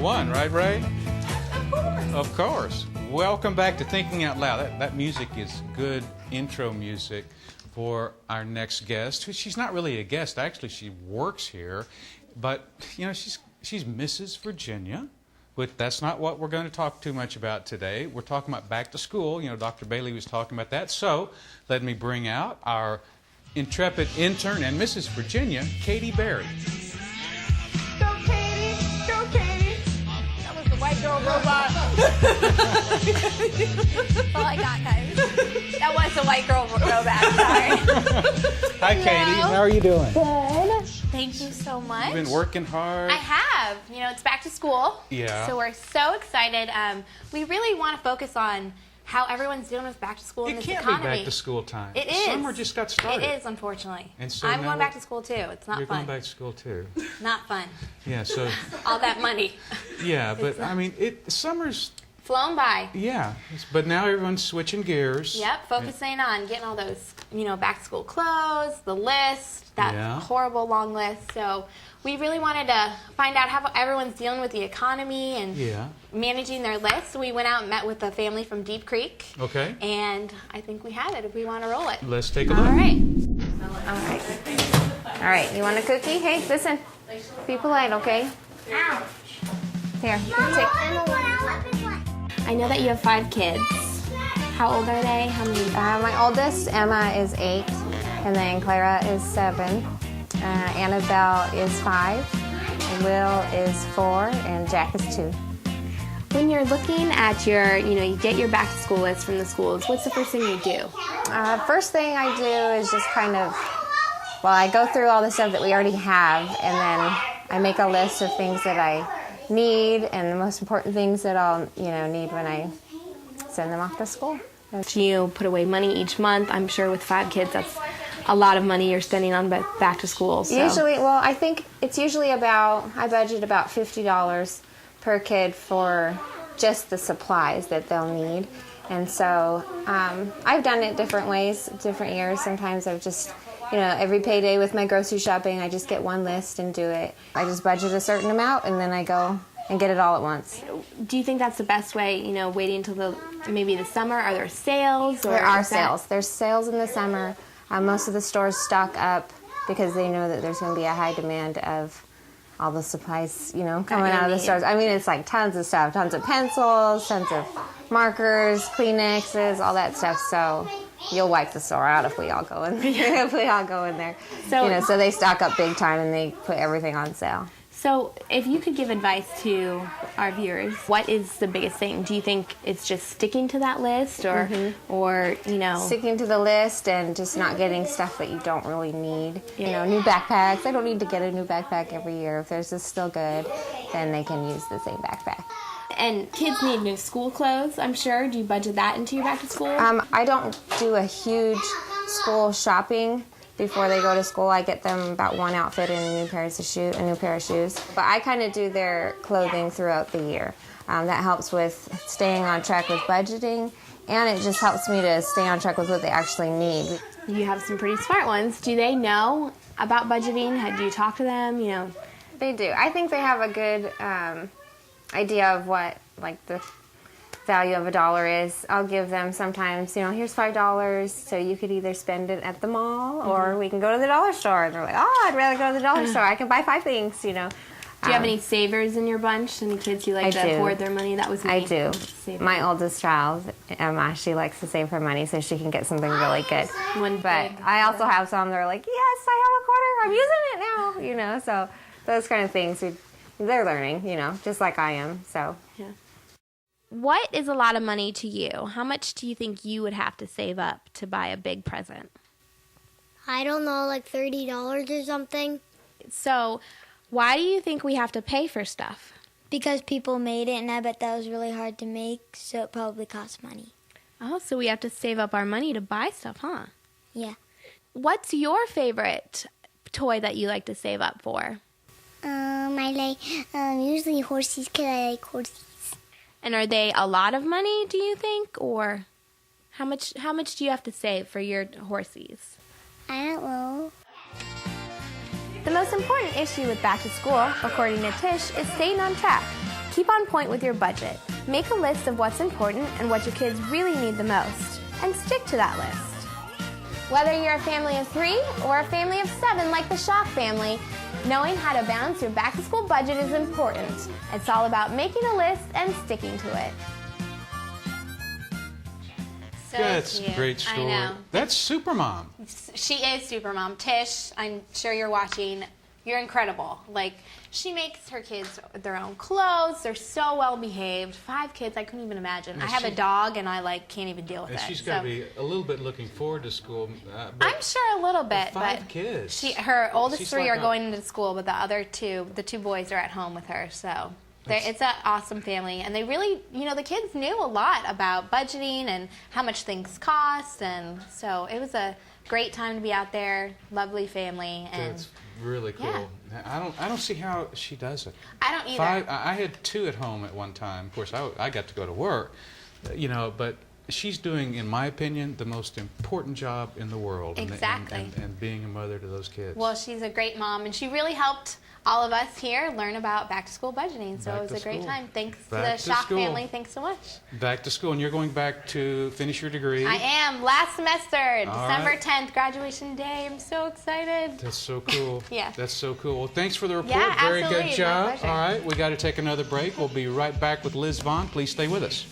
one, right, Ray? Of course. Welcome back to Thinking Out Loud. That music is good intro music for our next guest. She's not really a guest, actually. She works here, but you know, she's Mrs. Virginia. But that's not what we're going to talk too much about today. We're talking about back to school. You know, Dr. Bailey was talking about that. So let me bring out our intrepid intern and Mrs. Virginia, Katie Berry. Go, Katie! Go, Katie! That was the white girl robot. All I got, guys. That was the white girl robot. Sorry. Hi, Katie. How are you doing? Good. Thank you so much. You've been working hard. I have. You know, it's back to school. Yeah. So we're so excited. We really want to focus on how everyone's dealing with back to school in this economy. It can't be back to school time. It is. Summer just got started. It is, unfortunately. And so I'm going back to school too. It's not You're fun. going back to school too. Not fun. Yeah. So. All that money. Yeah, but I mean, summer's. Flown by. Yeah, but now everyone's switching gears. Yep, focusing on getting all those, you know, back to school clothes, the list, that horrible long list. So we really wanted to find out how everyone's dealing with the economy and managing their list. So we went out and met with a family from Deep Creek. Okay. And I think we have it if we want to roll it. Let's take a look. All right. All right, you want a cookie? Hey, listen. Be polite, okay? Ouch. Here, you can take. I know that you have 5 kids. How old are they? How many? My oldest, Emma, is 8, and then Clara is 7. Annabelle is 5, Will is 4, and Jack is 2. When you're looking at your, you get your back to school list from the schools, what's the first thing you do? First thing I do is just I go through all the stuff that we already have, and then I make a list of things that I need and the most important things that I'll need when I send them off to school. Do you put away money each month? I'm sure with 5 kids that's a lot of money you're spending on back to school. So. Usually, I think it's usually I budget about $50 per kid for just the supplies that they'll need. And so I've done it different ways, different years. Sometimes I've just every payday with my grocery shopping, I just get one list and do it. I just budget a certain amount, and then I go and get it all at once. Do you think that's the best way, waiting until maybe the summer? Are there sales? There are sales. There's sales in the summer. Most of the stores stock up because they know that there's going to be a high demand of all the supplies, coming out of the stores. I mean, it's like tons of stuff, tons of pencils, tons of markers, Kleenexes, all that stuff. So you'll wipe the store out if we all go in there. If we all go in there. So they stock up big time and they put everything on sale. So if you could give advice to our viewers, what is the biggest thing? Do you think it's just sticking to that list or Sticking to the list and just not getting stuff that you don't really need. New backpacks. I don't need to get a new backpack every year. If theirs is still good, then they can use the same backpack. And kids need new school clothes, I'm sure. Do you budget that into your back to school? I don't do a huge school shopping before they go to school. I get them about one outfit and a new pair of shoes. But I kind of do their clothing throughout the year. That helps with staying on track with budgeting, and it just helps me to stay on track with what they actually need. You have some pretty smart ones. Do they know about budgeting? Do you talk to them? They do. I think they have a good idea of what the value of $1 is. I'll give them sometimes, here's $5, so you could either spend it at the mall or we can go to the dollar store. And they're like, I'd rather go to the dollar store. I can buy 5 things, Do you have any savers in your bunch? Any kids who like to hoard their money? That was me. I do. My oldest child, Emma, she likes to save her money so she can get something really good. But I also have some that are like, yes, I have a quarter. I'm using it now, So those kind of things, they're learning, just like I am. So. Yeah. What is a lot of money to you? How much do you think you would have to save up to buy a big present? I don't know, like $30 or something. So why do you think we have to pay for stuff? Because people made it, and I bet that was really hard to make, so it probably costs money. Oh, so we have to save up our money to buy stuff, huh? Yeah. What's your favorite toy that you like to save up for? I like usually horses because I like horses. And are they a lot of money, do you think? Or how much do you have to save for your horsies? I don't know. The most important issue with back to school, according to Tish, is staying on track. Keep on point with your budget. Make a list of what's important and what your kids really need the most, and stick to that list. Whether you're a family of 3 or a family of 7 like the Shock family, knowing how to balance your back-to-school budget is important. It's all about making a list and sticking to it. So That's cute. a great story. I know. That's Supermom. She is Supermom. Tish, I'm sure you're watching. You're incredible. Like, she makes her kids their own clothes. They're so well behaved. 5 kids, I couldn't even imagine. I have a dog, and I can't even deal with it. She's got to be a little bit looking forward to school. I'm sure a little bit. 5 kids. Her oldest She's 3 like are going into school, but the 2 boys are at home with her. So it's an awesome family, and they really, the kids knew a lot about budgeting and how much things cost, and so it was a great time to be out there. Lovely family, and that's really cool. Yeah. I don't see how she does it. I don't either. I had 2 at home at one time. Of course, I got to go to work, but she's doing, in my opinion, the most important job in the world. Exactly. And being a mother to those kids. Well, she's a great mom, and she really helped all of us here learn about back-to-school budgeting. So it was a great time. Thanks to the Shock family. Thanks so much. Back to school, and you're going back to finish your degree. I am. Last semester, All December right. 10th, graduation day. I'm so excited. That's so cool. Yeah. That's so cool. Well, thanks for the report. Yeah, Very absolutely. good job. My pleasure. All right, we got to take another break. We'll be right back with Liz Vaughn. Please stay with us.